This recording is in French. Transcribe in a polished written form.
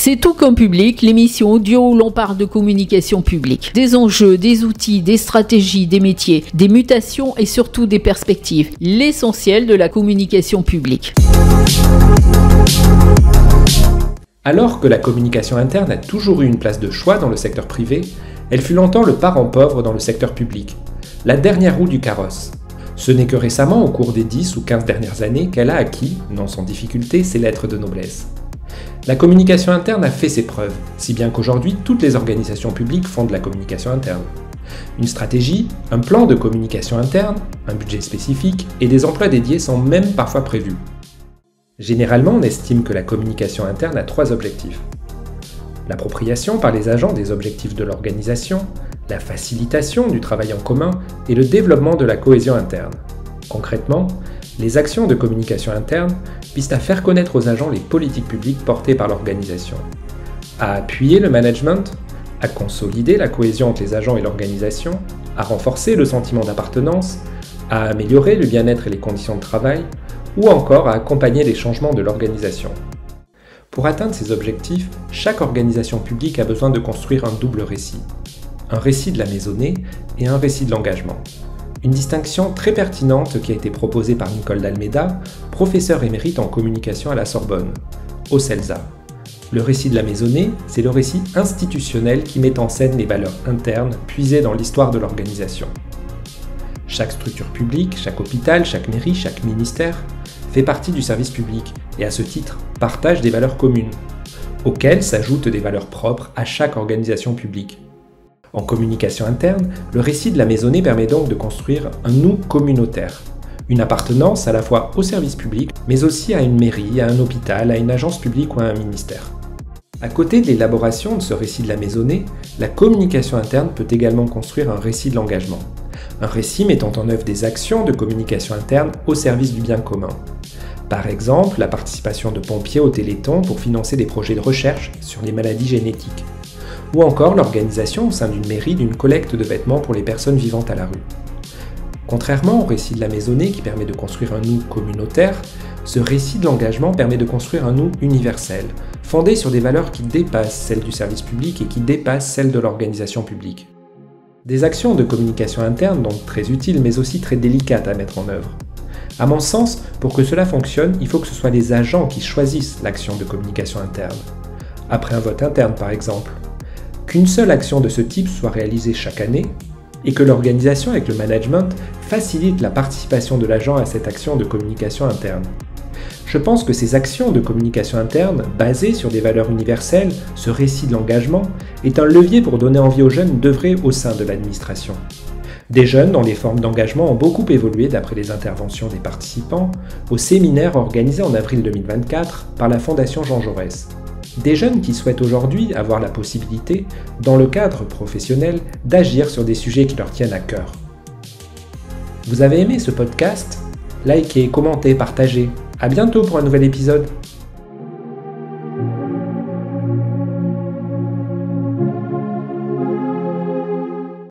C'est Tout comme public, l'émission audio où l'on parle de communication publique. Des enjeux, des outils, des stratégies, des métiers, des mutations et surtout des perspectives. L'essentiel de la communication publique. Alors que la communication interne a toujours eu une place de choix dans le secteur privé, elle fut longtemps le parent pauvre dans le secteur public, la dernière roue du carrosse. Ce n'est que récemment, au cours des 10 ou 15 dernières années, qu'elle a acquis, non sans difficulté, ses lettres de noblesse. La communication interne a fait ses preuves, si bien qu'aujourd'hui, toutes les organisations publiques font de la communication interne. Une stratégie, un plan de communication interne, un budget spécifique et des emplois dédiés sont même parfois prévus. Généralement, on estime que la communication interne a 3 objectifs. L'appropriation par les agents des objectifs de l'organisation, la facilitation du travail en commun et le développement de la cohésion interne. Concrètement, les actions de communication interne visent à faire connaître aux agents les politiques publiques portées par l'organisation, à appuyer le management, à consolider la cohésion entre les agents et l'organisation, à renforcer le sentiment d'appartenance, à améliorer le bien-être et les conditions de travail, ou encore à accompagner les changements de l'organisation. Pour atteindre ces objectifs, chaque organisation publique a besoin de construire un double récit. Un récit de la maisonnée et un récit de l'engagement. Une distinction très pertinente qui a été proposée par Nicole d'Almeida, professeure émérite en communication à la Sorbonne, au CELSA. Le récit de la maisonnée, c'est le récit institutionnel qui met en scène les valeurs internes puisées dans l'histoire de l'organisation. Chaque structure publique, chaque hôpital, chaque mairie, chaque ministère fait partie du service public et à ce titre partage des valeurs communes, auxquelles s'ajoutent des valeurs propres à chaque organisation publique. En communication interne, le récit de la maisonnée permet donc de construire un nous communautaire, une appartenance à la fois au service public, mais aussi à une mairie, à un hôpital, à une agence publique ou à un ministère. À côté de l'élaboration de ce récit de la maisonnée, la communication interne peut également construire un récit de l'engagement. Un récit mettant en œuvre des actions de communication interne au service du bien commun. Par exemple, la participation de pompiers au Téléthon pour financer des projets de recherche sur les maladies génétiques. Ou encore l'organisation au sein d'une mairie d'une collecte de vêtements pour les personnes vivant à la rue. Contrairement au récit de la maisonnée qui permet de construire un nous communautaire, ce récit de l'engagement permet de construire un nous universel, fondé sur des valeurs qui dépassent celles du service public et qui dépassent celles de l'organisation publique. Des actions de communication interne donc très utiles mais aussi très délicates à mettre en œuvre. À mon sens, pour que cela fonctionne, il faut que ce soit les agents qui choisissent l'action de communication interne. Après un vote interne par exemple. Qu'une seule action de ce type soit réalisée chaque année et que l'organisation avec le management facilite la participation de l'agent à cette action de communication interne. Je pense que ces actions de communication interne, basées sur des valeurs universelles, ce récit de l'engagement, est un levier pour donner envie aux jeunes d'œuvrer au sein de l'administration. Des jeunes dont les formes d'engagement ont beaucoup évolué d'après les interventions des participants au séminaire organisé en avril 2024 par la Fondation Jean Jaurès. Des jeunes qui souhaitent aujourd'hui avoir la possibilité, dans le cadre professionnel, d'agir sur des sujets qui leur tiennent à cœur. Vous avez aimé ce podcast ? Likez, commentez, partagez. À bientôt pour un nouvel épisode.